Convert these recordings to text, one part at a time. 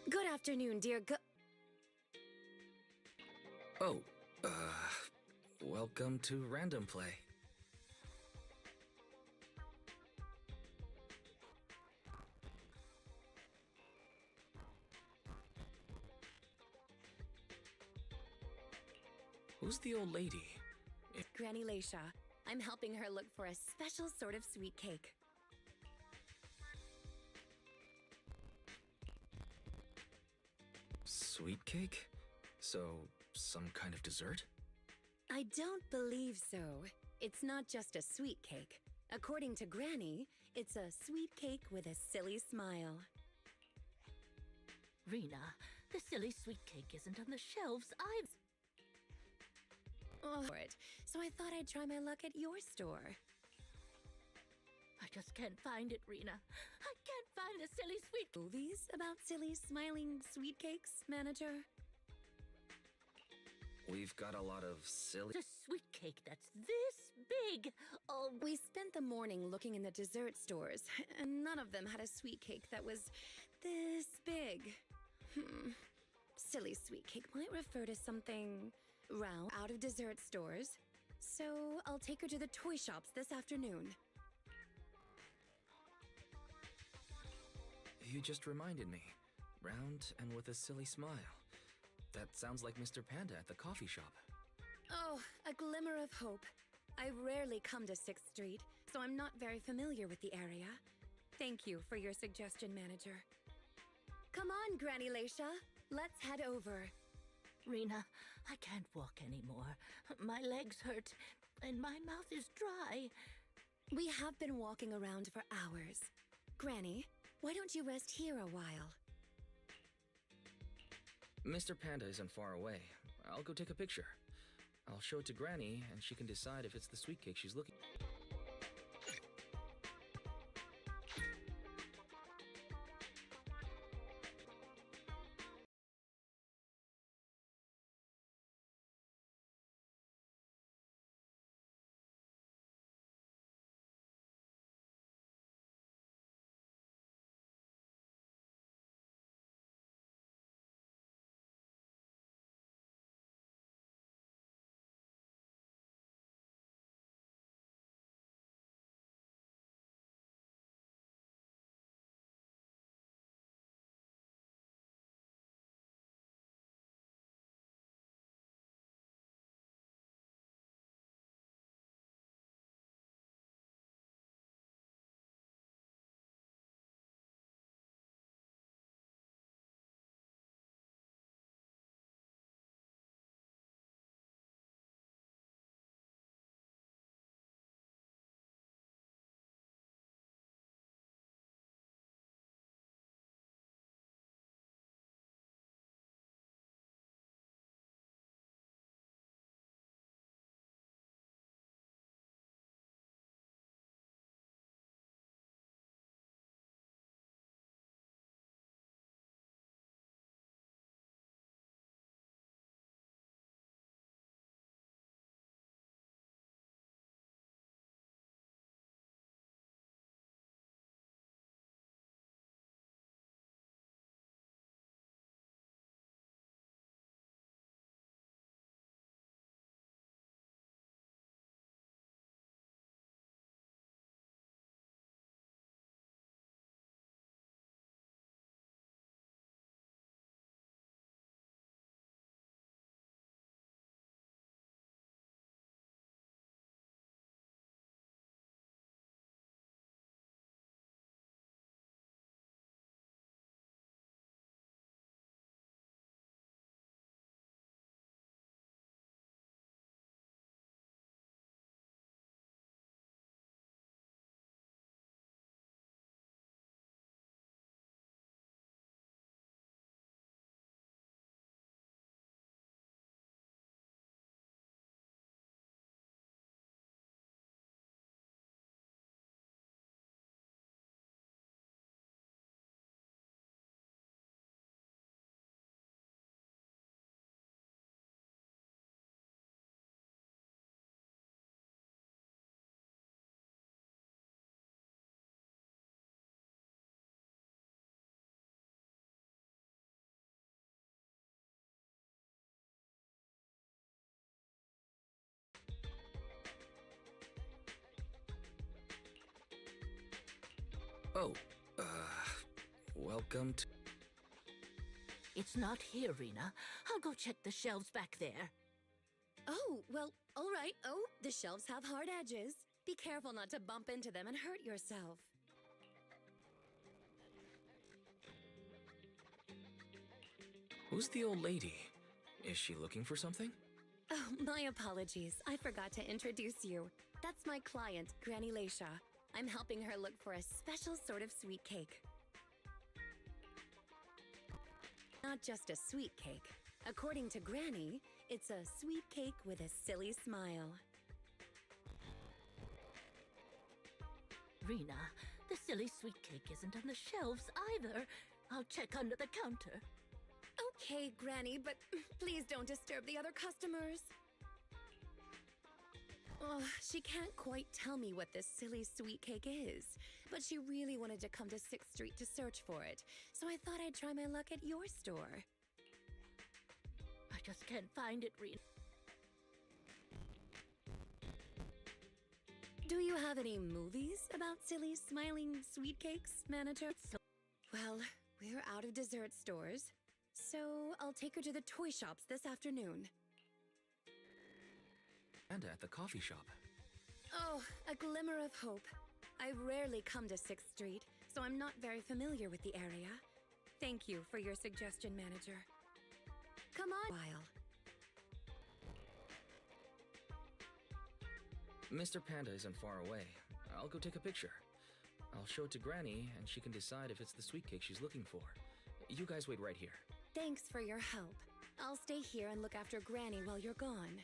Good afternoon, dear Oh, welcome to Random Play. Who's the old lady? Granny Leisha. I'm helping her look for a special sort of sweet cake. Sweet cake? So, some kind of dessert? I don't believe so. It's not just a sweet cake. According to Granny, it's a sweet cake with a silly smile. Rena, the silly sweet cake isn't on the shelves either. Oh, for it. So I thought I'd try my luck at your store. I just can't find it, Rena. I can't find the silly sweet... Movies about silly, smiling sweet cakes, manager? We've got a lot of silly... The sweet cake that's this big. Oh, We spent the morning looking in the dessert stores, and none of them had a sweet cake that was this big. Silly sweet cake might refer to something round out of dessert stores. So I'll take her to the toy shops this afternoon. You just reminded me. Round and with a silly smile. That sounds like Mr. Panda at the coffee shop. Oh, a glimmer of hope. I rarely come to 6th Street, so I'm not very familiar with the area. Thank you for your suggestion, manager. Come on, Granny Leisha. Let's head over. Rena, I can't walk anymore. My legs hurt, and my mouth is dry. We have been walking around for hours. Granny, why don't you rest here a while? Mr. Panda isn't far away. I'll go take a picture. I'll show it to Granny, and she can decide if it's the sweet cake she's looking for. Oh, uh, welcome to... It's not here, Rena. I'll go check the shelves back there. Oh, well, all right. Oh, the shelves have hard edges. Be careful not to bump into them and hurt yourself. Who's the old lady? Is she looking for something? Oh, my apologies. I forgot to introduce you. That's my client, Granny Leisha. I'm helping her look for a special sort of sweet cake. Not just a sweet cake. According to Granny, it's a sweet cake with a silly smile. Rena, the silly sweet cake isn't on the shelves either. I'll check under the counter. Okay, Granny, but please don't disturb the other customers. Oh, she can't quite tell me what this silly sweet cake is, but she really wanted to come to 6th Street to search for it, so I thought I'd try my luck at your store. I just can't find it, Rena. Do you have any movies about silly, smiling sweet cakes, manager? Well, we're out of dessert stores, so I'll take her to the toy shops this afternoon. And at the coffee shop. Oh, a glimmer of hope. I rarely come to 6th Street, so I'm not very familiar with the area. Thank you for your suggestion, manager. Come on. While. Mr. Panda isn't far away. I'll go take a picture. I'll show it to Granny, and she can decide if it's the sweet cake she's looking for. You guys wait right here. Thanks for your help. I'll stay here and look after Granny while you're gone.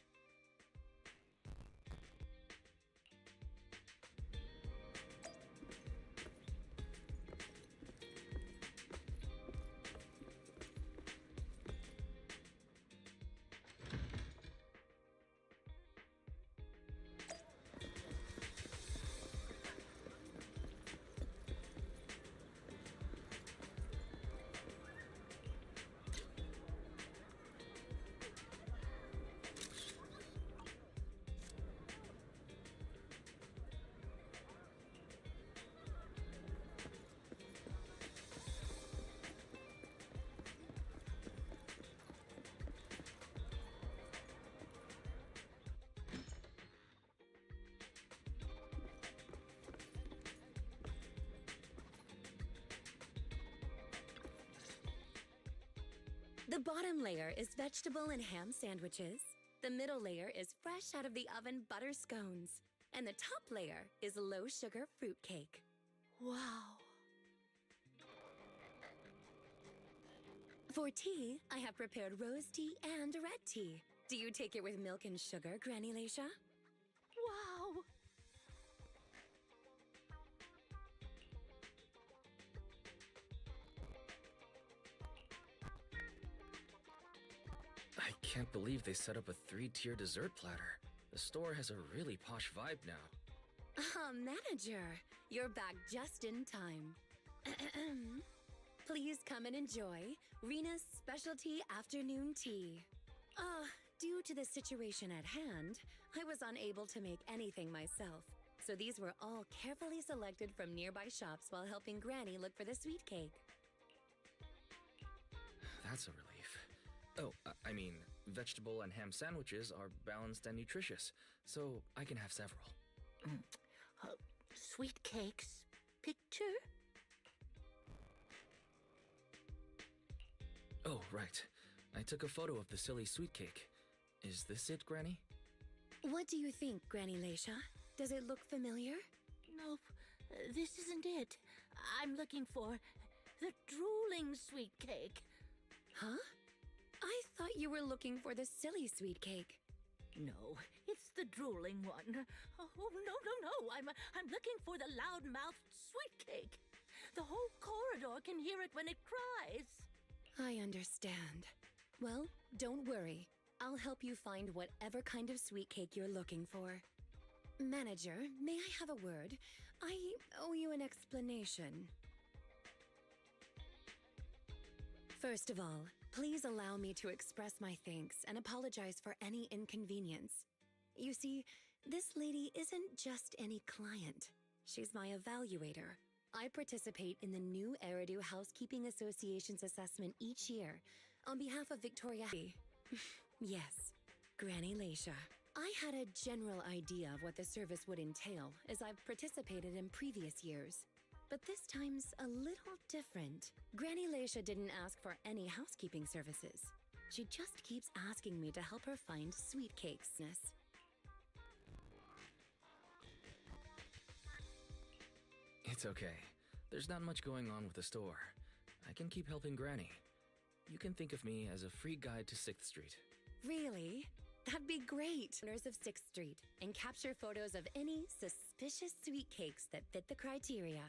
The bottom layer is vegetable and ham sandwiches. The middle layer is fresh out of the oven butter scones. And the top layer is low-sugar fruitcake. Wow. For tea, I have prepared rose tea and red tea. Do you take it with milk and sugar, Granny Leisha? Wow. I can't believe they set up a 3-tier dessert platter. The store has a really posh vibe now. Ah, manager, you're back just in time. Please come and enjoy Rena's specialty afternoon tea. Due to the situation at hand, I was unable to make anything myself. So these were all carefully selected from nearby shops while helping Granny look for the sweet cake. That's a relief. Oh, I mean, vegetable and ham sandwiches are balanced and nutritious, so I can have several. Sweet cakes. Picture? Oh, right. I took a photo of the silly sweet cake. Is this it, Granny? What do you think, Granny Leisha? Does it look familiar? Nope. This isn't it. I'm looking for the drooling sweet cake. Huh? I thought you were looking for the silly sweet cake. No, it's the drooling one. Oh, no. I'm looking for the loud-mouthed sweet cake. The whole corridor can hear it when it cries. I understand. Well, don't worry. I'll help you find whatever kind of sweet cake you're looking for. Manager, may I have a word? I owe you an explanation. First of all, please allow me to express my thanks and apologize for any inconvenience. You see, this lady isn't just any client. She's my evaluator. I participate in the new Eridu Housekeeping Association's assessment each year on behalf of Victoria. Yes, Granny Leisha. I had a general idea of what the service would entail, as I've participated in previous years. But this time's a little different. Granny Leisha didn't ask for any housekeeping services. She just keeps asking me to help her find sweet cakes. It's okay. There's not much going on with the store. I can keep helping Granny. You can think of me as a free guide to 6th Street. Really? That'd be great! Owners of 6th Street, and capture photos of any suspicious sweet cakes that fit the criteria.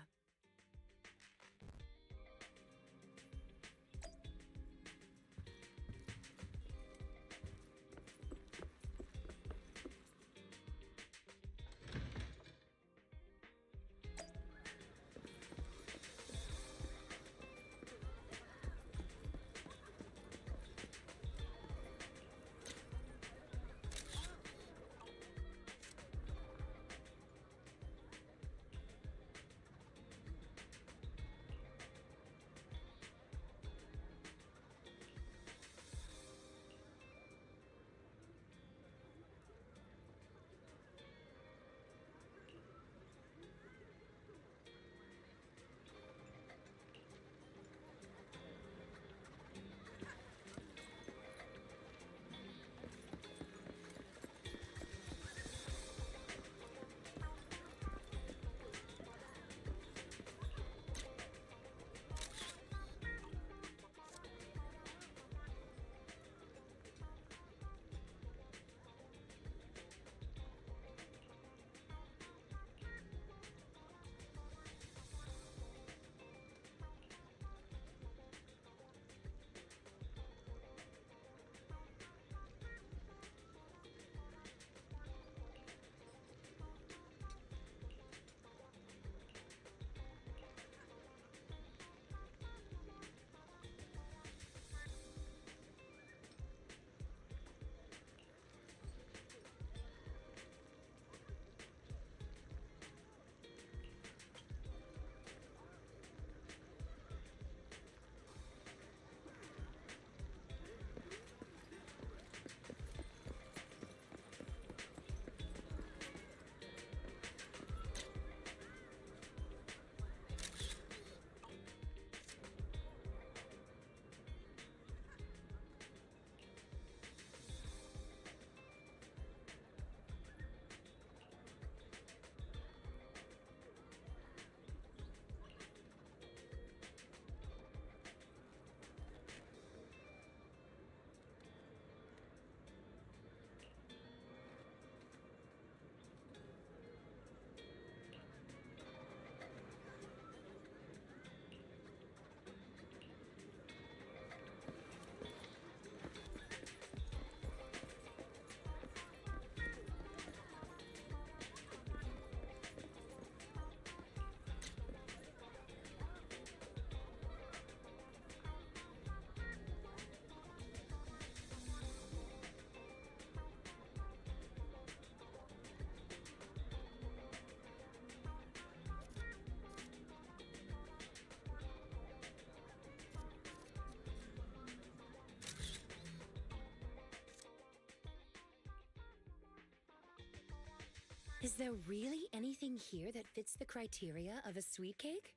Is there really anything here that fits the criteria of a sweet cake?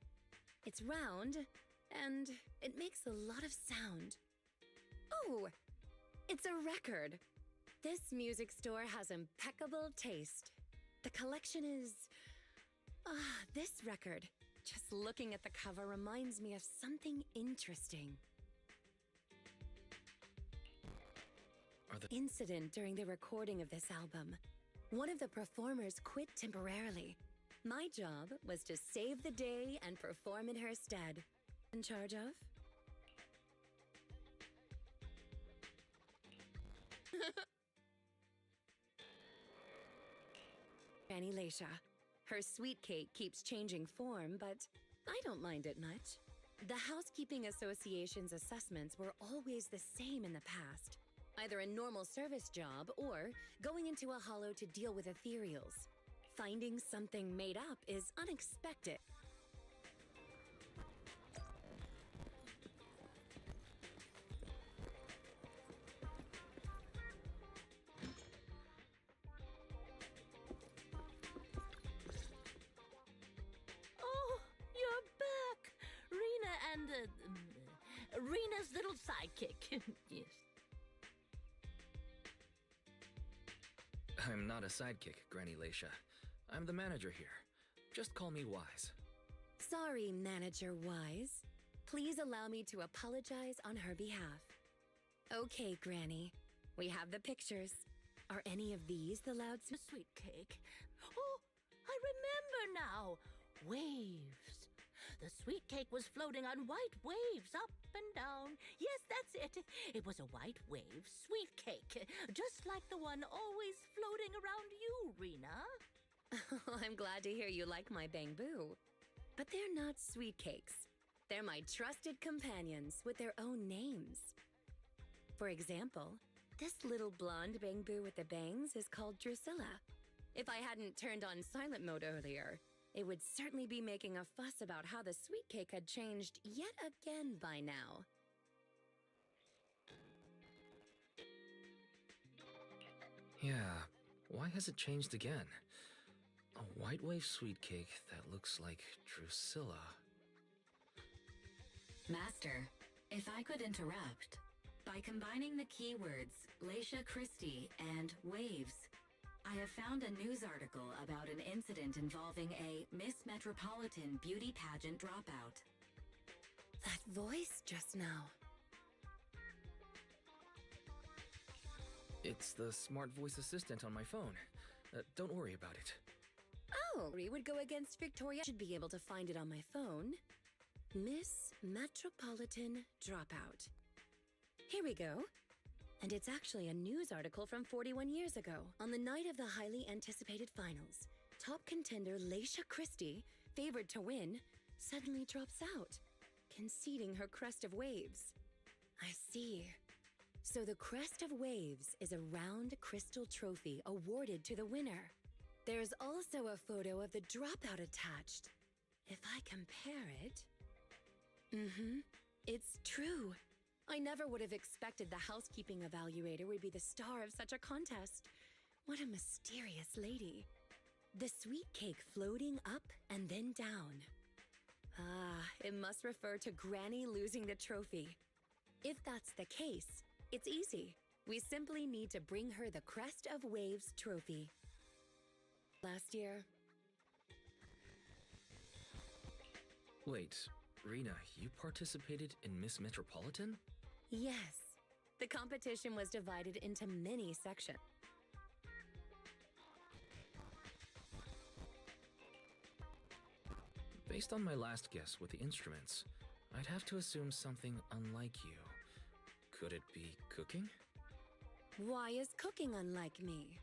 It's round, and it makes a lot of sound. Oh, it's a record. This music store has impeccable taste. The collection is... this record. Just looking at the cover reminds me of something interesting. Incident during the recording of this album. One of the performers quit temporarily. My job was to save the day and perform in her stead. In charge of? Granny Leisha. Her sweet cake keeps changing form, but I don't mind it much. The Housekeeping Association's assessments were always the same in the past. Either a normal service job or going into a hollow to deal with ethereals. Finding something made up is unexpected. Rena's little sidekick. Yes. I'm not a sidekick, Granny Leisha. I'm the manager here. Just call me Wise. Sorry, Manager Wise. Please allow me to apologize on her behalf. Okay, Granny. We have the pictures. Are any of these the loud The sweet cake. Oh, I remember now. Waves. The sweet cake was floating on white waves up and down. Yes, that's it. It was a white wave sweet cake, just like the one always floating around you, Rena. I'm glad to hear you like my bamboo. But they're not sweet cakes. They're my trusted companions with their own names. For example, this little blonde bamboo with the bangs is called Drusilla. If I hadn't turned on silent mode earlier, it would certainly be making a fuss about how the sweet cake had changed yet again by now. Yeah, why has it changed again? A white wave sweet cake that looks like Drusilla. Master, if I could interrupt. By combining the keywords Leisha Christie and waves, I have found a news article about an incident involving a Miss Metropolitan beauty pageant dropout. That voice just now. It's the smart voice assistant on my phone. Don't worry about it. Oh, we would go against Victoria. Should be able to find it on my phone. Miss Metropolitan Dropout. Here we go. And it's actually a news article from 41 years ago. On the night of the highly anticipated finals, top contender Leisha Christie, favored to win, suddenly drops out, conceding her crest of waves. I see. So the crest of waves is a round crystal trophy awarded to the winner. There's also a photo of the dropout attached. If I compare it... It's true. I never would have expected the housekeeping evaluator would be the star of such a contest. What a mysterious lady. The sweet cake floating up and then down. Ah, it must refer to Granny losing the trophy. If that's the case, it's easy. We simply need to bring her the Crest of Waves trophy. Last year... Wait, Rena, you participated in Miss Metropolitan? Yes. The competition was divided into many sections. Based on my last guess with the instruments, I'd have to assume something unlike you. Could it be cooking? Why is cooking unlike me?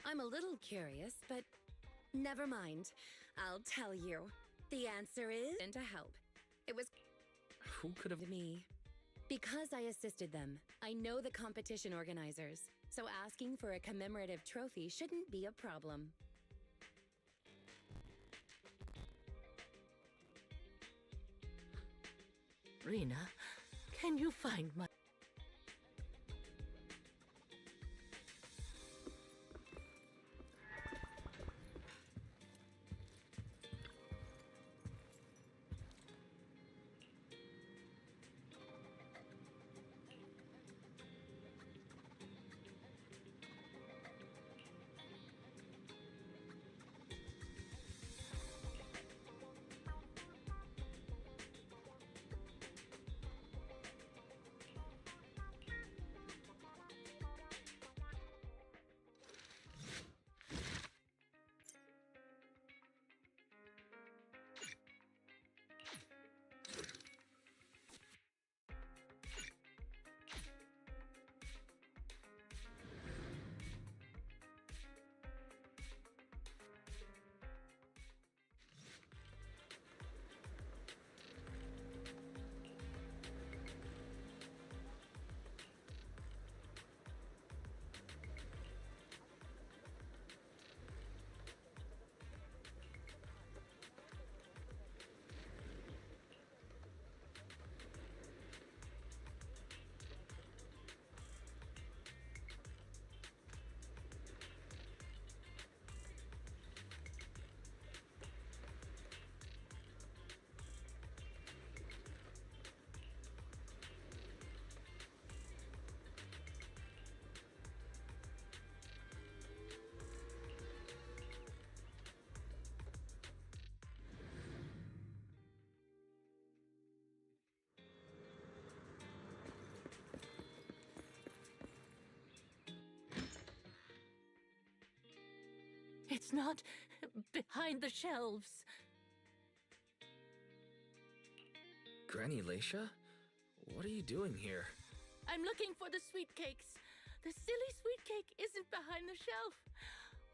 I'm a little curious, but never mind. I'll tell you. The answer is to help. It was Who could have... me. Because I assisted them, I know the competition organizers, so asking for a commemorative trophy shouldn't be a problem. Rena, can you find my... It's not behind the shelves. Granny Leisha? What are you doing here? I'm looking for the sweet cakes. The silly sweet cake isn't behind the shelf.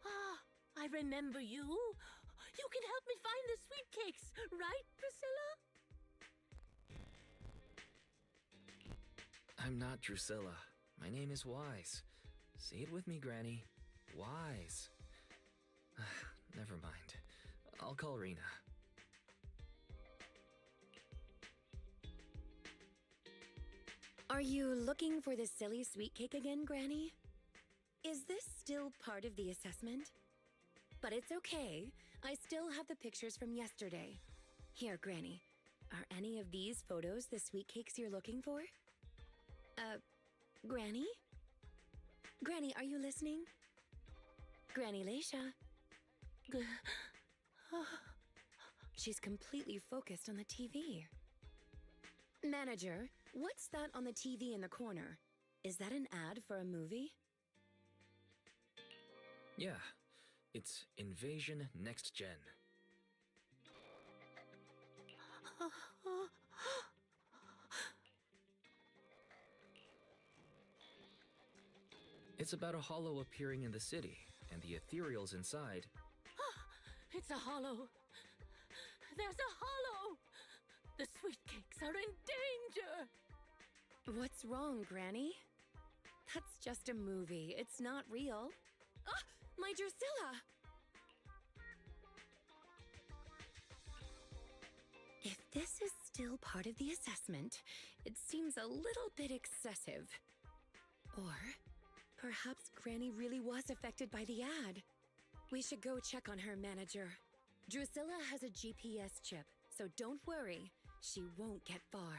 Ah, I remember you. You can help me find the sweet cakes, right, Priscilla? I'm not Drusilla. My name is Wise. Say it with me, Granny. Wise. Never mind. I'll call Rena. Are you looking for the silly sweet cake again, Granny? Is this still part of the assessment? But it's okay. I still have the pictures from yesterday. Here, Granny. Are any of these photos the sweet cakes you're looking for? Granny? Granny, are you listening? Granny Leisha? She's completely focused on the TV. Manager, what's that on the TV in the corner? Is that an ad for a movie? Yeah, it's Invasion Next Gen. It's about a hollow appearing in the city, and the ethereals inside. It's a hollow. There's a hollow. The sweet cakes are in danger. What's wrong, Granny? That's just a movie. It's not real. Ah, my Drusilla! If this is still part of the assessment, it seems a little bit excessive. Or perhaps Granny really was affected by the ad. We should go check on her, Manager. Drusilla has a GPS chip, so don't worry. She won't get far.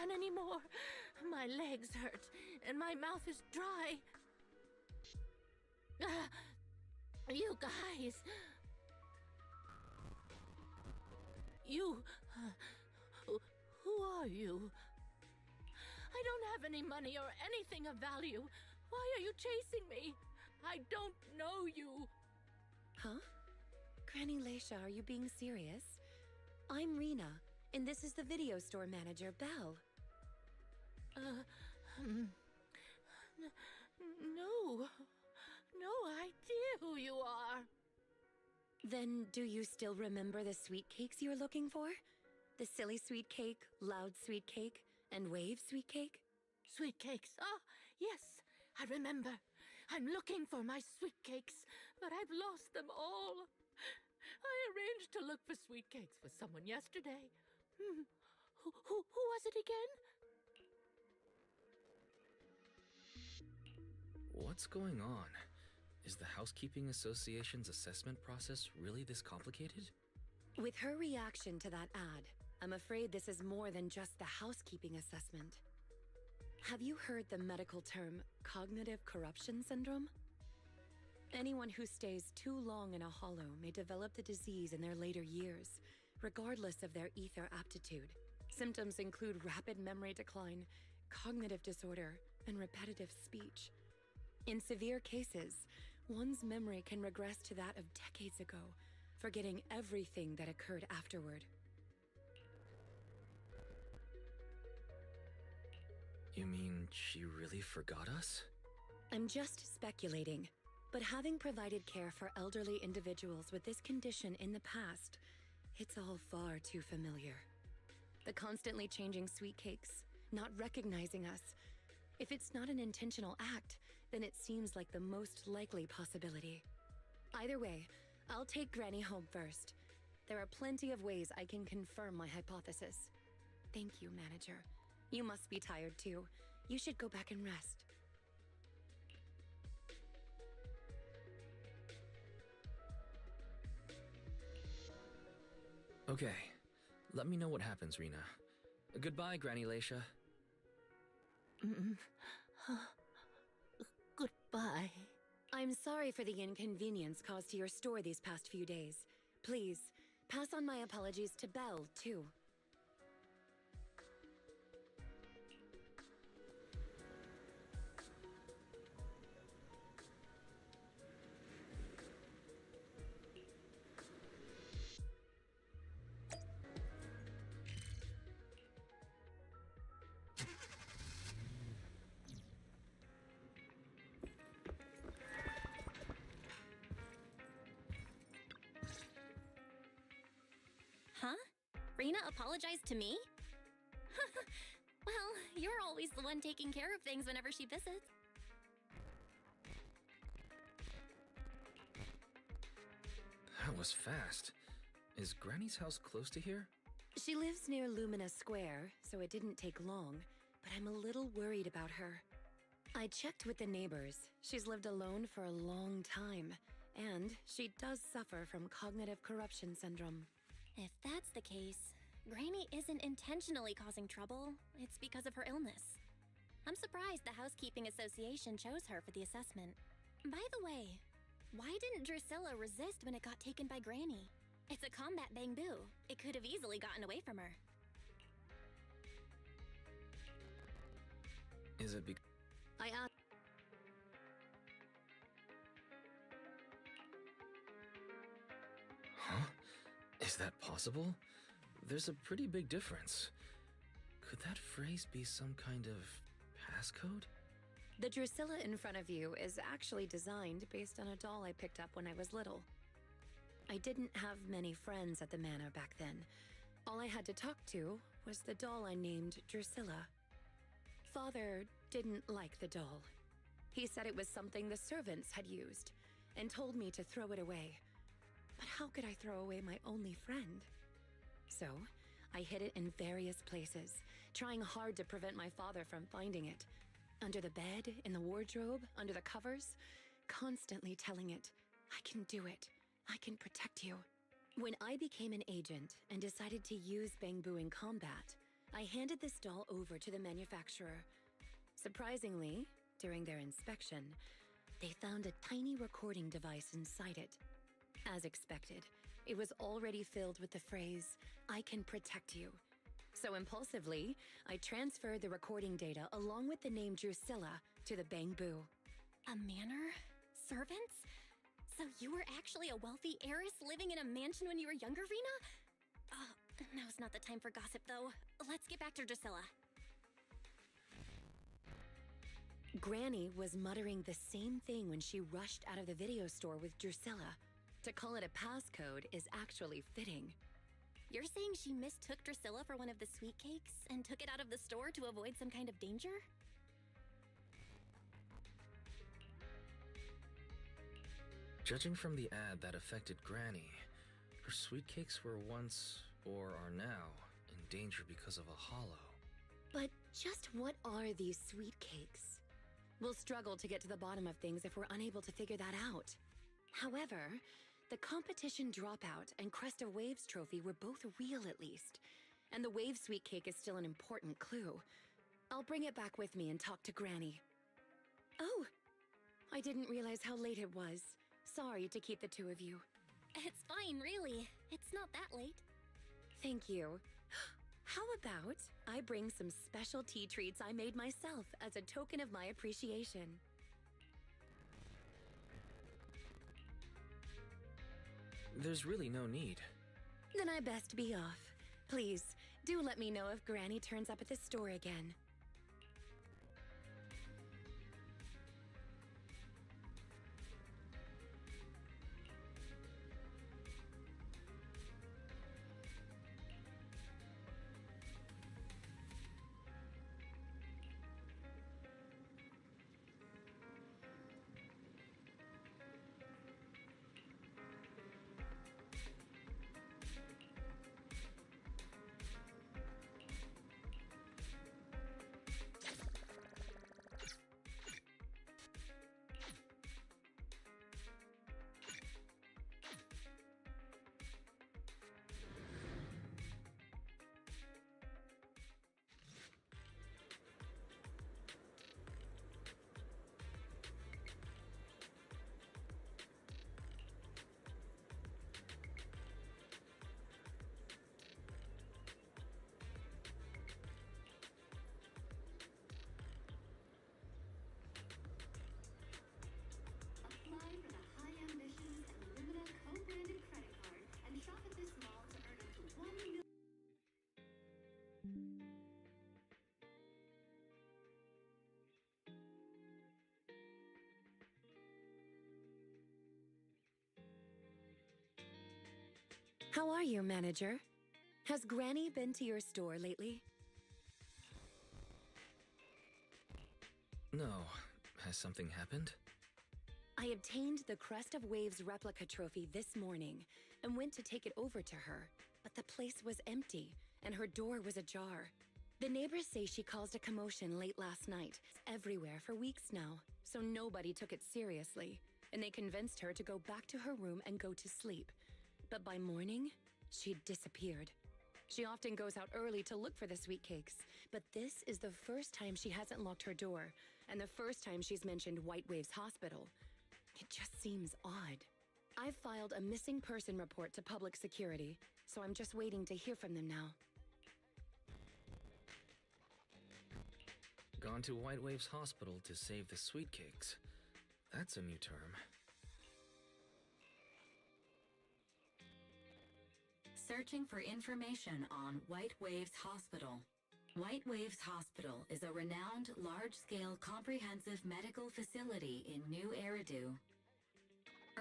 run anymore. My legs hurt, and my mouth is dry. You guys. You. Who are you? I don't have any money or anything of value. Why are you chasing me? I don't know you. Huh? Granny Leisha, are you being serious? I'm Rena, and this is the video store manager, Belle. No. No idea who you are. Then do you still remember the sweet cakes you were looking for? The silly sweet cake, loud sweet cake, and wave sweet cake? Sweet cakes. Ah, yes, I remember. I'm looking for my sweet cakes, but I've lost them all. I arranged to look for sweet cakes for someone yesterday. Who was it again? What's going on? Is the Housekeeping Association's assessment process really this complicated? With her reaction to that ad, I'm afraid this is more than just the housekeeping assessment. Have you heard the medical term cognitive corruption syndrome? Anyone who stays too long in a hollow may develop the disease in their later years, regardless of their ether aptitude. Symptoms include rapid memory decline, cognitive disorder, and repetitive speech. In severe cases, one's memory can regress to that of decades ago, forgetting everything that occurred afterward. You mean she really forgot us? I'm just speculating, but having provided care for elderly individuals with this condition in the past, it's all far too familiar. The constantly changing sweet cakes, not recognizing us. If it's not an intentional act, then it seems like the most likely possibility. Either way, I'll take Granny home first. There are plenty of ways I can confirm my hypothesis. Thank you, Manager. You must be tired too. You should go back and rest. Okay, let me know what happens, Rena. Goodbye, Granny Leisha. Goodbye. I'm sorry for the inconvenience caused to your store these past few days. Please, pass on my apologies to Belle, too. Huh? Rena apologized to me? Well, you're always the one taking care of things whenever she visits. That was fast. Is Granny's house close to here? She lives near Lumina Square, so it didn't take long, but I'm a little worried about her. I checked with the neighbors. She's lived alone for a long time, and she does suffer from cognitive corruption syndrome. If that's the case, Granny isn't intentionally causing trouble. It's because of her illness. I'm surprised the Housekeeping Association chose her for the assessment. By the way, why didn't Drusilla resist when it got taken by Granny? It's a combat bamboo. It could have easily gotten away from her. Is it because... I asked. Huh? Is that possible? There's a pretty big difference. Could that phrase be some kind of passcode? The Drusilla in front of you is actually designed based on a doll I picked up when I was little. I didn't have many friends at the manor back then. All I had to talk to was the doll I named Drusilla. Father didn't like the doll. He said it was something the servants had used, and told me to throw it away. But how could I throw away my only friend? So, I hid it in various places, trying hard to prevent my father from finding it. Under the bed, in the wardrobe, under the covers, constantly telling it, I can do it. I can protect you. When I became an agent and decided to use Bangbu in combat, I handed this doll over to the manufacturer. Surprisingly, during their inspection, they found a tiny recording device inside it. As expected, it was already filled with the phrase, "I can protect you." So impulsively, I transferred the recording data along with the name Drusilla to the Bangbu. A manor? Servants? So you were actually a wealthy heiress living in a mansion when you were younger, Rena? Now's not the time for gossip, though. Let's get back to Drusilla. Granny was muttering the same thing when she rushed out of the video store with Drusilla. To call it a passcode is actually fitting. You're saying she mistook Drusilla for one of the sweet cakes and took it out of the store to avoid some kind of danger? Judging from the ad that affected Granny, her sweet cakes were once, or are now, in danger because of a hollow. But just what are these sweet cakes? We'll struggle to get to the bottom of things if we're unable to figure that out. However, the competition dropout and Crest of Waves trophy were both real at least, and the Wave sweet cake is still an important clue. I'll bring it back with me and talk to Granny. Oh, I didn't realize how late it was. Sorry to keep the two of you. It's fine, really. It's not that late. Thank you. How about I bring some special tea treats I made myself as a token of my appreciation? There's really no need. Then I best be off. Please, do let me know if Granny turns up at the store again. How are you, manager? Has Granny been to your store lately? No. Has something happened? I obtained the Crest of Waves replica trophy this morning and went to take it over to her, but the place was empty and her door was ajar. The neighbors say she caused a commotion late last night. It's everywhere for weeks now, so nobody took it seriously, and they convinced her to go back to her room and go to sleep. But by morning, she'd disappeared. She often goes out early to look for the sweet cakes, but this is the first time she hasn't locked her door, and the first time she's mentioned White Waves Hospital. It just seems odd. I've filed a missing person report to public security, so I'm just waiting to hear from them now. Gone to White Waves Hospital to save the sweet cakes. That's a new term. Searching for information on White Waves Hospital. White Waves Hospital is a renowned, large-scale, comprehensive medical facility in New Eridu.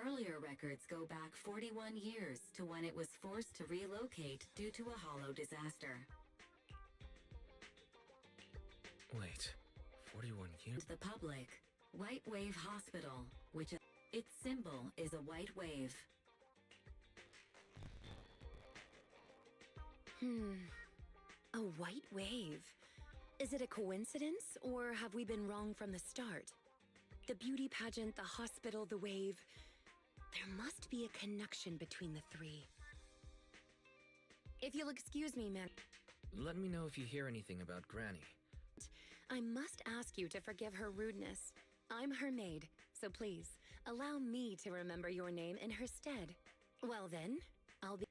Earlier records go back 41 years to when it was forced to relocate due to a hollow disaster. Wait, 41 years? To the public, White Wave Hospital, which its symbol is a white wave. A white wave. Is it a coincidence, or have we been wrong from the start? The beauty pageant, the hospital, the wave. There must be a connection between the three. If you'll excuse me, ma'am. Let me know if you hear anything about Granny. I must ask you to forgive her rudeness. I'm her maid, so please, allow me to remember your name in her stead. Well then, I'll be...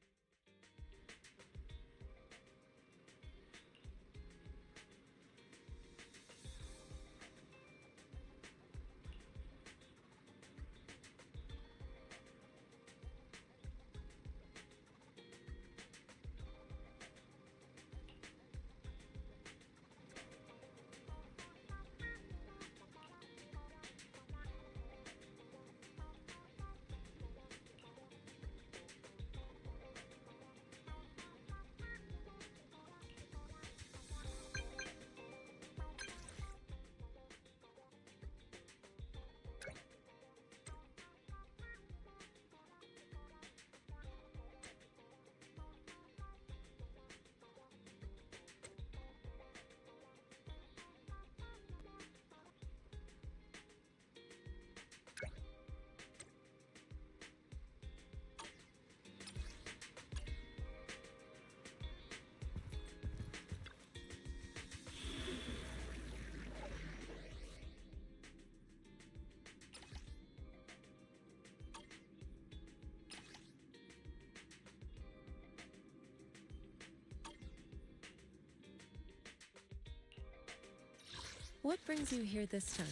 What brings you here this time?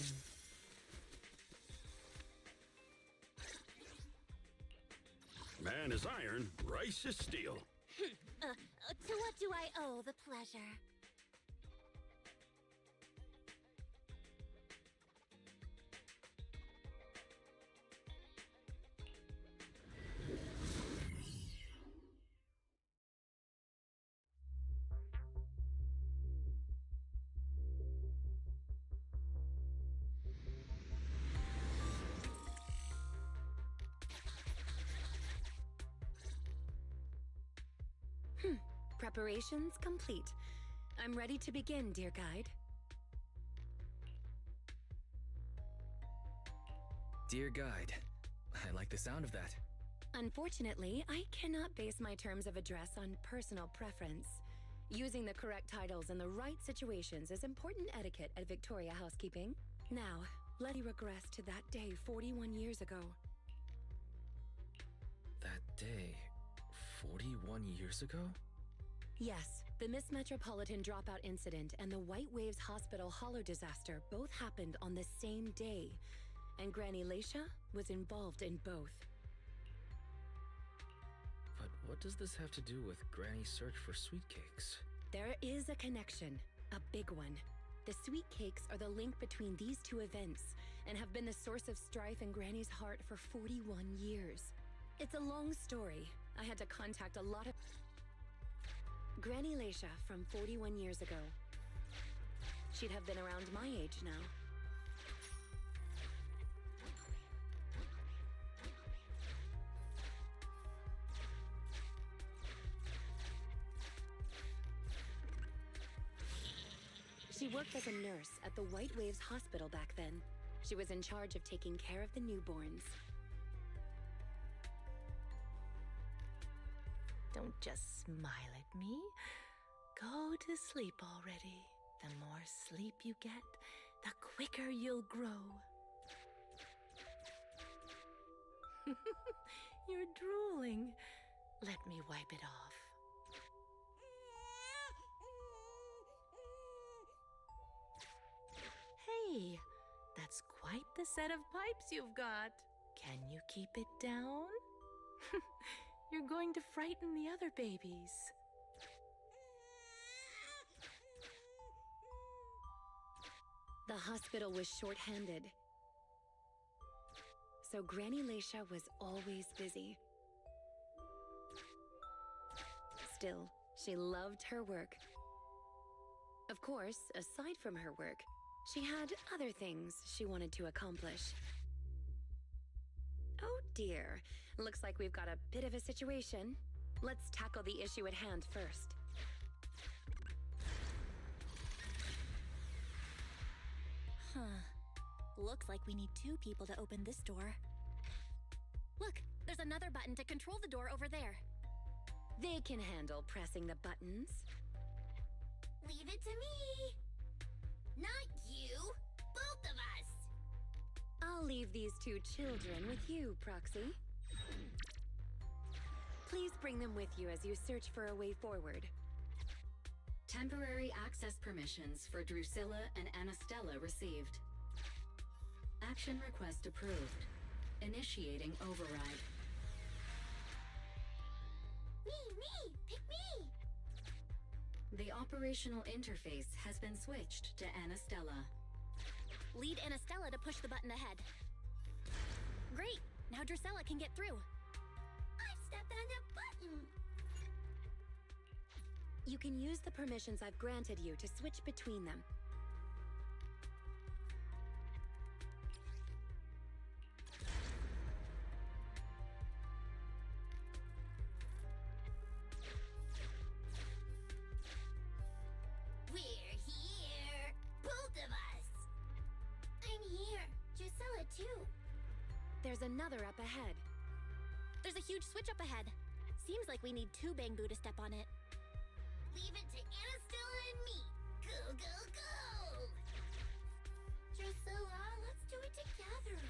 Man is iron, rice is steel. To what do I owe the pleasure? Preparations complete. I'm ready to begin, dear guide. Dear guide, I like the sound of that. Unfortunately, I cannot base my terms of address on personal preference. Using the correct titles in the right situations is important etiquette at Victoria Housekeeping. Now, let me regress to that day 41 years ago. That day, 41 years ago? Yes, the Miss Metropolitan dropout incident and the White Waves Hospital Hollow disaster both happened on the same day, and Granny Leisha was involved in both. But what does this have to do with Granny's search for sweet cakes? There is a connection, a big one. The sweet cakes are the link between these two events and have been the source of strife in Granny's heart for 41 years. It's a long story. I had to contact a lot of... Granny Leisha from 41 years ago. She'd have been around my age now. She worked as a nurse at the White Waves Hospital back then. She was in charge of taking care of the newborns. Don't just smile at me. Go to sleep already. The more sleep you get, the quicker you'll grow. You're drooling. Let me wipe it off. Hey, that's quite the set of pipes you've got. Can you keep it down? You're going to frighten the other babies. The hospital was short-handed, so Granny Leisha was always busy. Still, she loved her work. Of course, aside from her work, she had other things she wanted to accomplish. Oh dear, looks like we've got a bit of a situation. Let's tackle the issue at hand first. Looks like we need 2 people to open this door. Look, there's another button to control the door over there. They can handle pressing the buttons. Leave it to me. Not you. Both of us. I'll leave these two children with you, Proxy. Please bring them with you as you search for a way forward. Temporary access permissions for Drusilla and Anastella received. Action request approved. Initiating override. Me! Pick me! The operational interface has been switched to Anastella. Lead Anastella to push the button ahead. Great! Now Drusilla can get through. I've stepped on the button! You can use the permissions I've granted you to switch between them. We're here! Both of us! I'm here. Drusilla, too. There's another up ahead. There's a huge switch up ahead. Seems like we need two Bangbu to step on it. Leave it to Anastella and me. Go, go, go! Drusilla, let's do it together.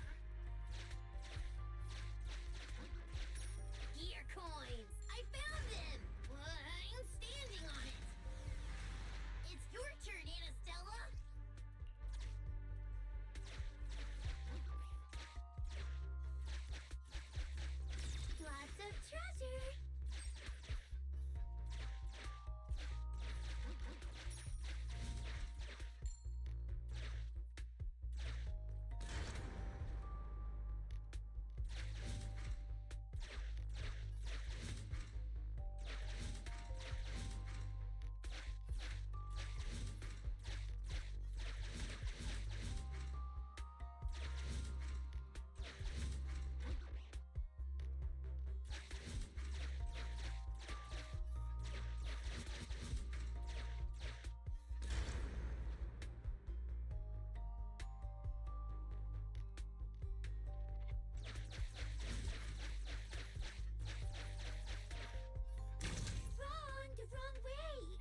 Gear coins! I found them! I'm standing on it. It's your turn, Anastella. Lots of treasure. Wrong! The wrong way!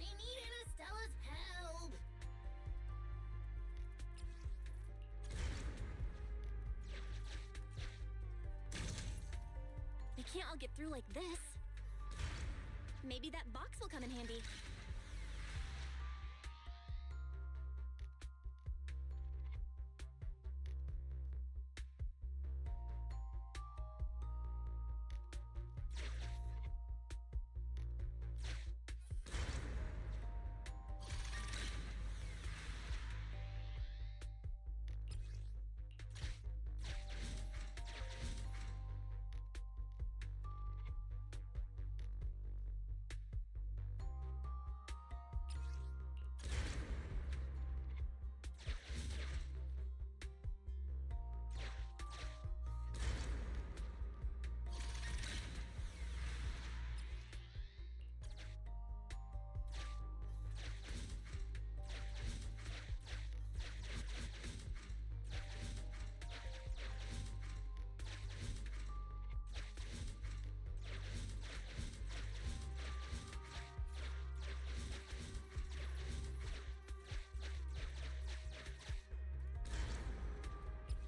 I need Anastella's help! They can't all get through like this. Maybe that box will come in handy.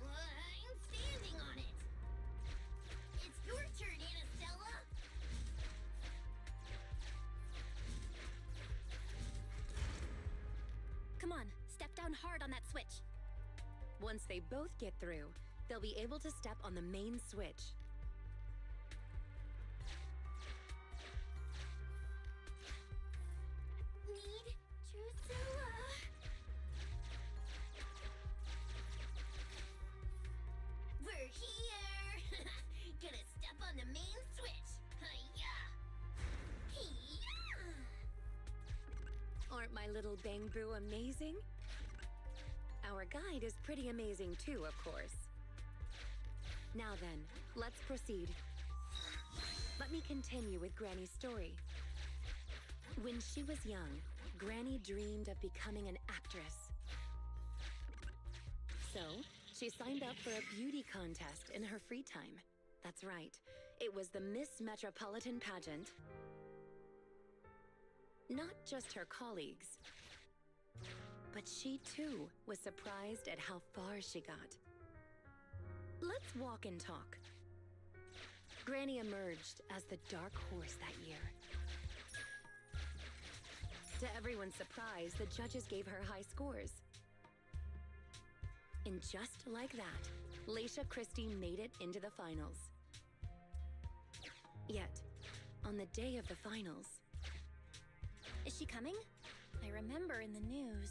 I'm standing on it. It's your turn, Anastella. Come on, step down hard on that switch. Once they both get through, they'll be able to step on the main switch. Need Drusilla. Isn't my little Bang Boo amazing? Our guide is pretty amazing too, of course. Now then, let's proceed. Let me continue with Granny's story. When she was young, Granny dreamed of becoming an actress. So, she signed up for a beauty contest in her free time. That's right, it was the Miss Metropolitan pageant. Not just her colleagues, but she too was surprised at how far she got. Let's walk and talk. Granny emerged as the dark horse that year. To everyone's surprise, the judges gave her high scores. And just like that, Laisha Christie made it into the finals. Yet, on the day of the finals... Is she coming? I remember in the news.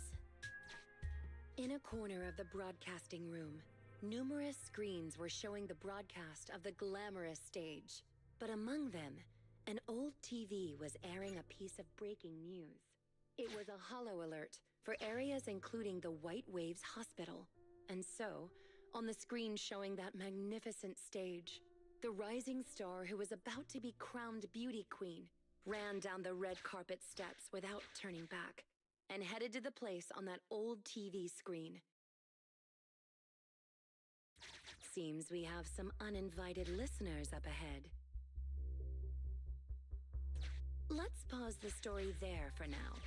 In a corner of the broadcasting room, numerous screens were showing the broadcast of the glamorous stage. But among them, an old TV was airing a piece of breaking news. It was a holo alert for areas including the White Waves Hospital. And so, on the screen showing that magnificent stage, the rising star who was about to be crowned beauty queen ran down the red carpet steps without turning back and headed to the place on that old TV screen. Seems we have some uninvited listeners up ahead. Let's pause the story there for now.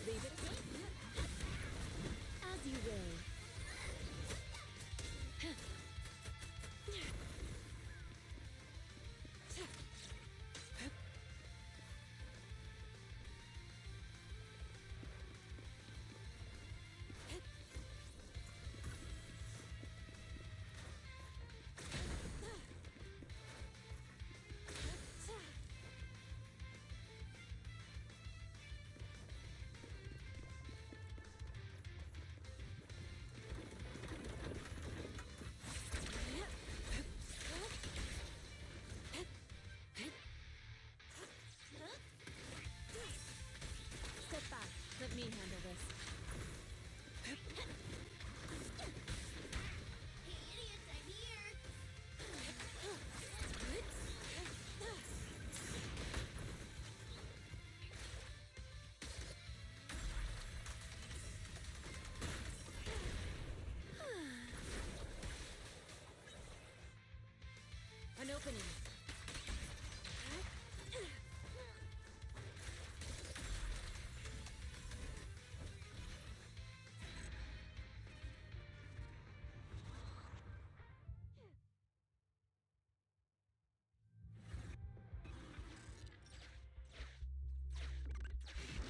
Leave it as you will. Let me handle this. Hey, idiots, I'm here! An opening.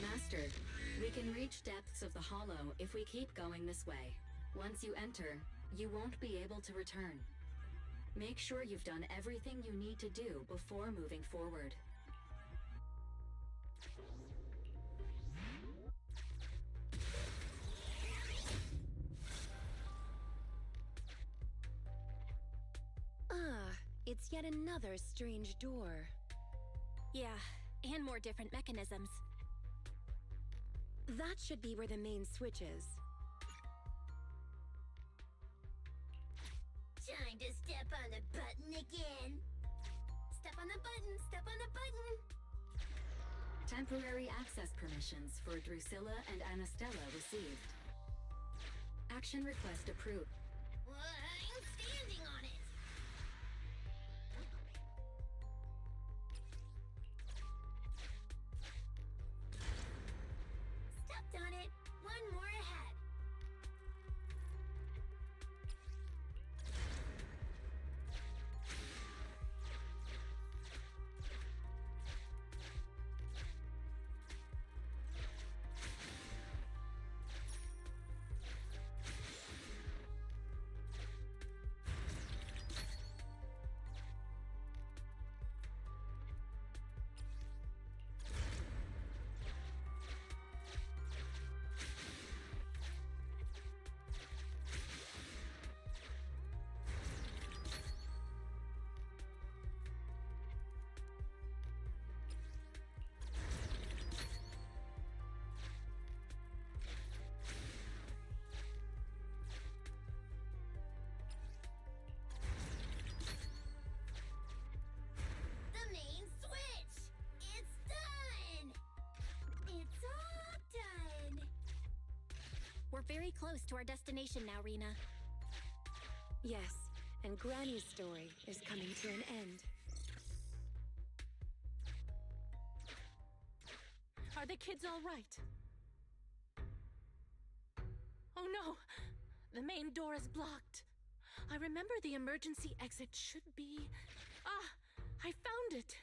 Master, we can reach depths of the hollow if we keep going this way. Once you enter, you won't be able to return. Make sure you've done everything you need to do before moving forward. Ah, it's yet another strange door. Yeah, and more different mechanisms. That should be where the main switch is. Time to step on the button again. Step on the button, step on the button. Temporary access permissions for Drusilla and Anastella received. Action request approved. Well, I'm standing on it. Stepped on it. One more ahead. close to our destination now, Rena. Yes, and Granny's story is coming to an end. Are the kids all right? Oh no! The main door is blocked. I remember the emergency exit should be... Ah! I found it!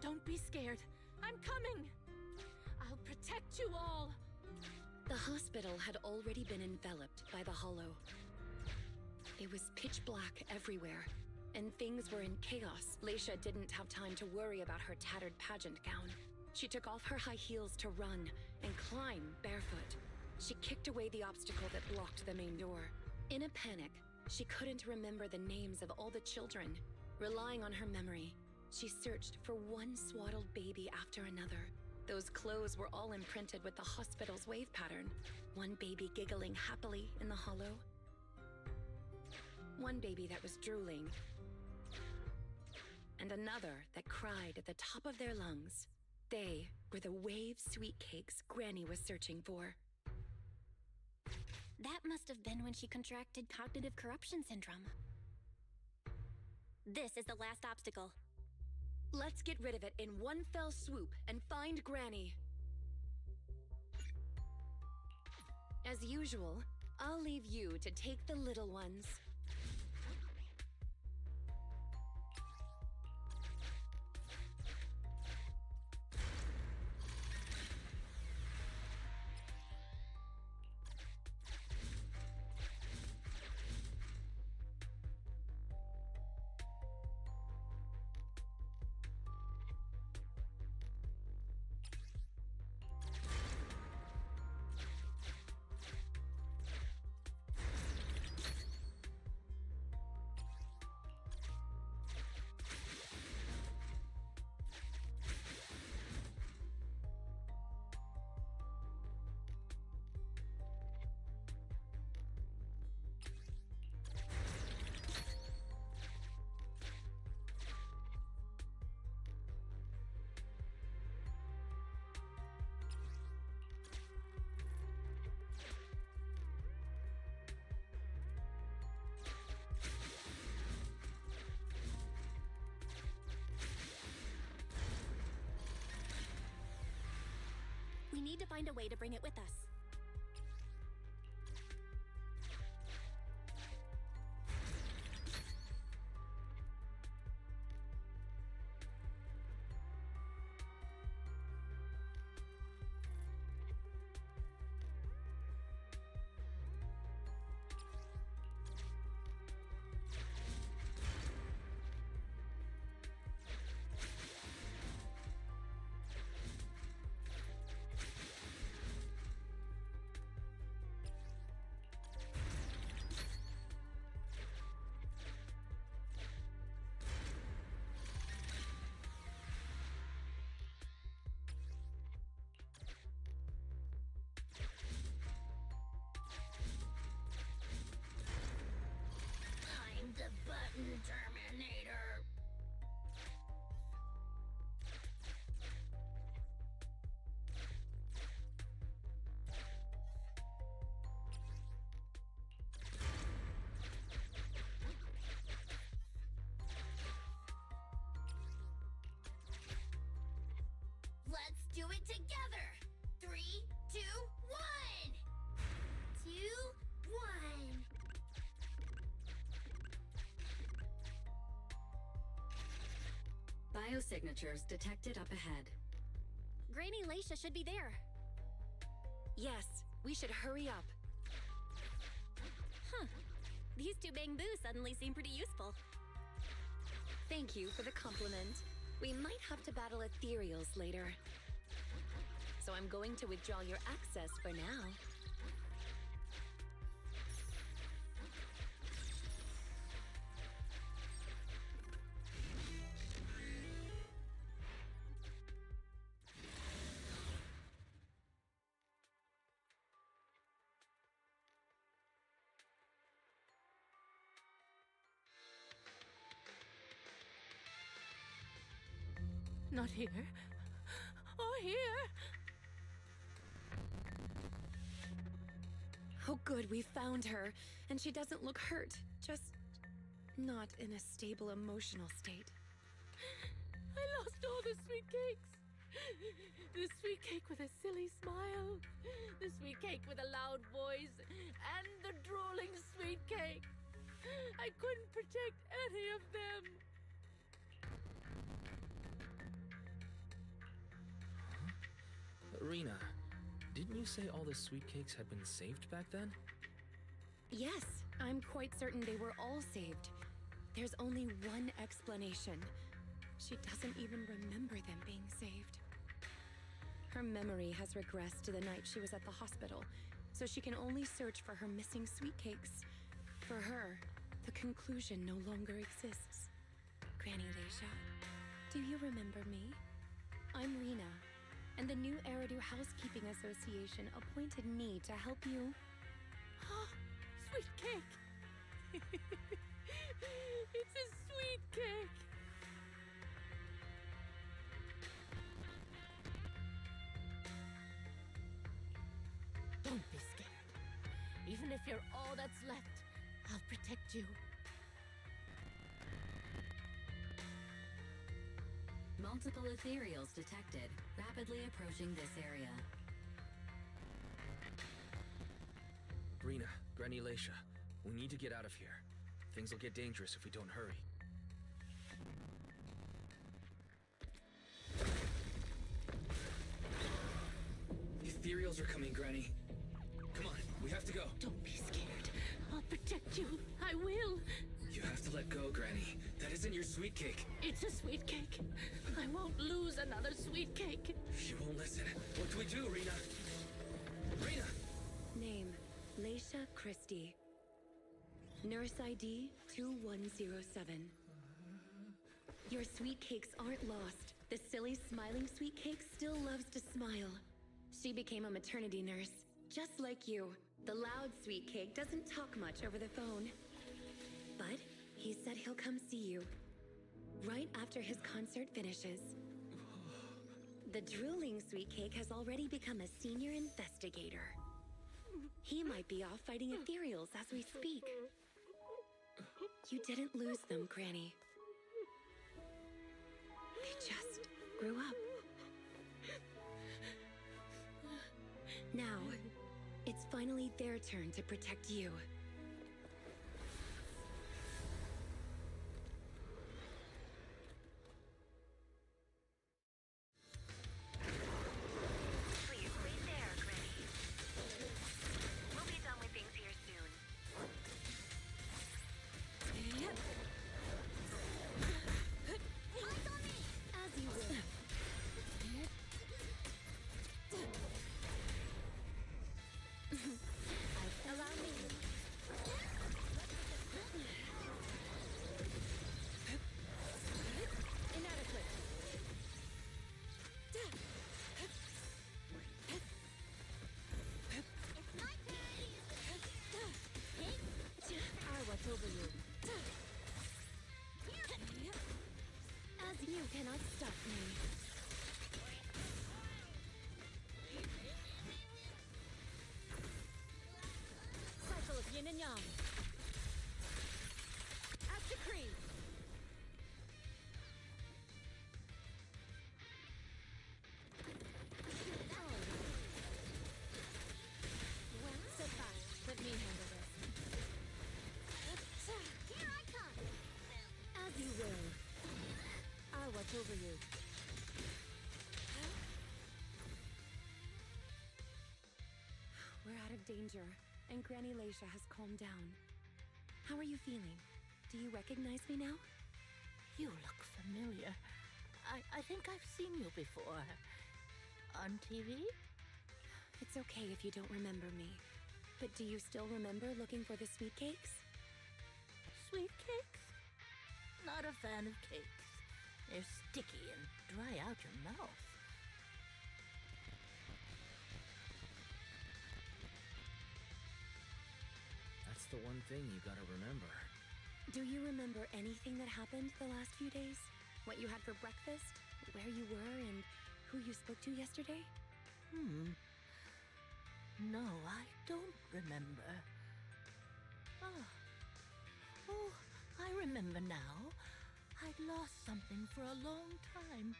Don't be scared. I'm coming! I'll protect you all! The hospital had already been enveloped by the Hollow. It was pitch black everywhere, and things were in chaos. Leisha didn't have time to worry about her tattered pageant gown. She took off her high heels to run and climb barefoot. She kicked away the obstacle that blocked the main door. In a panic, she couldn't remember the names of all the children. Relying on her memory, she searched for one swaddled baby after another. Those clothes were all imprinted with the hospital's wave pattern. One baby giggling happily in the hollow. One baby that was drooling. And another that cried at the top of their lungs. They were the wave sweet cakes Granny was searching for. That must have been when she contracted cognitive corruption syndrome. This is the last obstacle. Let's get rid of it in one fell swoop and find Granny. As usual, I'll leave you to take the little ones. We need to find a way to bring it with us. I'm the button Terminator. Let's do it together. 3, 2, 1. 2, 1. Biosignatures detected up ahead. Granny Leisha should be there. Yes, we should hurry up. Huh. These two bamboos suddenly seem pretty useful. Thank you for the compliment. We might have to battle ethereals later. So I'm going to withdraw your access for now. Not here. Or here. Oh, good, we found her. And she doesn't look hurt. Just not in a stable emotional state. I lost all the sweet cakes. The sweet cake with a silly smile. The sweet cake with a loud voice. And the drooling sweet cake. I couldn't protect any of them. Rena, didn't you say all the sweet cakes had been saved back then? Yes, I'm quite certain they were all saved. There's only one explanation. She doesn't even remember them being saved. Her memory has regressed to the night she was at the hospital, so she can only search for her missing sweet cakes. For her, the conclusion no longer exists. Granny Leisha, do you remember me? I'm Rena, and the new Eridu Housekeeping Association appointed me to help you. Sweet cake. It's a sweet cake. Don't be scared. Even if you're all that's left, I'll protect you. Multiple ethereals detected, rapidly approaching this area. Rena, Granny Leisha, we need to get out of here. Things will get dangerous if we don't hurry. Ethereals are coming, Granny. Come on, we have to go. Don't be scared. I'll protect you. I will. You have to let go, Granny. That isn't your sweet cake. It's a sweet cake. I won't lose another sweet cake. She won't listen. What do we do, Rena? Rena! Name, Leisha Christie. Nurse ID 2107. Your sweet cakes aren't lost. The silly smiling sweet cake still loves to smile. She became a maternity nurse, just like you. The loud sweet cake doesn't talk much over the phone. But he said he'll come see you right after his concert finishes. The drooling sweet cake has already become a senior investigator. He might be off fighting ethereals as we speak. You didn't lose them, Granny. They just grew up. Now, it's finally their turn to protect you. Please wait there, Granny. We'll be done with things here soon. As you will. Allow me. Inadequate. It's my turn. I watch over you. As you cannot stop me. Cycle of yin and yang. As decreed. Well, sit back. Let me handle this. Here I come. As you will. I'll watch over you. We're out of danger, and Granny Leisha has calmed down. How are you feeling? Do you recognize me now? You look familiar. I think I've seen you before. On TV? It's okay if you don't remember me. But do you still remember looking for the sweet cakes? Sweet cakes? Not a fan of cakes. They're sticky and dry out your mouth. That's the one thing you gotta remember. Do you remember anything that happened the last few days? What you had for breakfast? where you were and who you spoke to yesterday? No, I don't remember. Oh, I remember now. I'd lost something for a long time,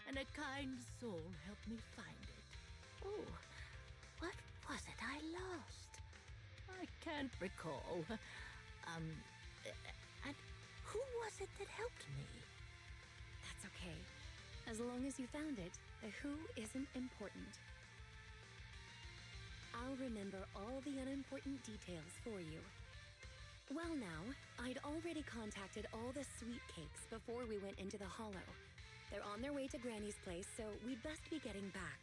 and a kind soul helped me find it. Oh, what was it I lost? I can't recall. And who was it that helped me? That's okay. As long as you found it, the who isn't important. I'll remember all the unimportant details for you. Well now, I'd already contacted all the sweet cakes before we went into the hollow. They're on their way to Granny's place, so we'd best be getting back.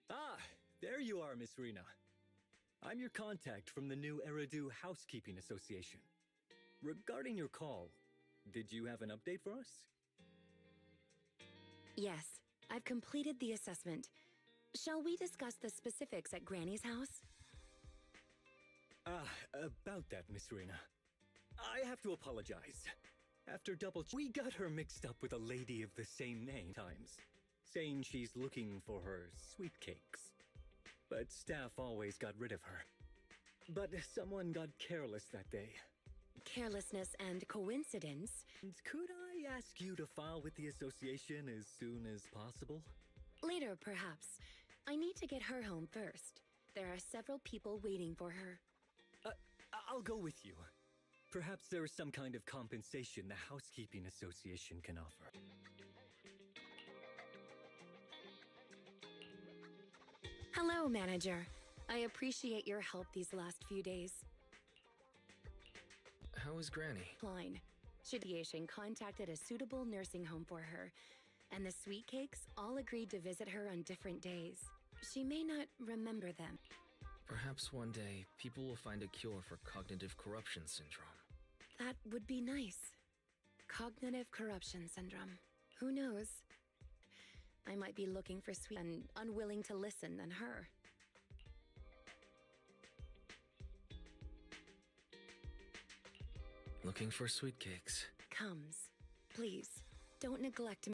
Ah, there you are, Miss Rena. I'm your contact from the new Eridu Housekeeping Association. Regarding your call, did you have an update for us? Yes, I've completed the assessment. Shall we discuss the specifics at Granny's house? About that, Miss Rena. I have to apologize. After we got her mixed up with a lady of the same name times, saying she's looking for her sweet cakes. But staff always got rid of her. But someone got careless that day. Carelessness and coincidence? Could I ask you to file with the association as soon as possible? Later, perhaps. I need to get her home first. There are several people waiting for her. I'll go with you. Perhaps there is some kind of compensation the Housekeeping Association can offer. Hello, manager. I appreciate your help these last few days. How is Granny? Klein. Association contacted a suitable nursing home for her, and the sweet cakes all agreed to visit her on different days. She may not remember them. Perhaps one day, people will find a cure for cognitive corruption syndrome. That would be nice. Cognitive corruption syndrome. Who knows? I might be looking for sweet and unwilling to listen than her. Looking for sweet cakes. Comes. Please, don't neglect me.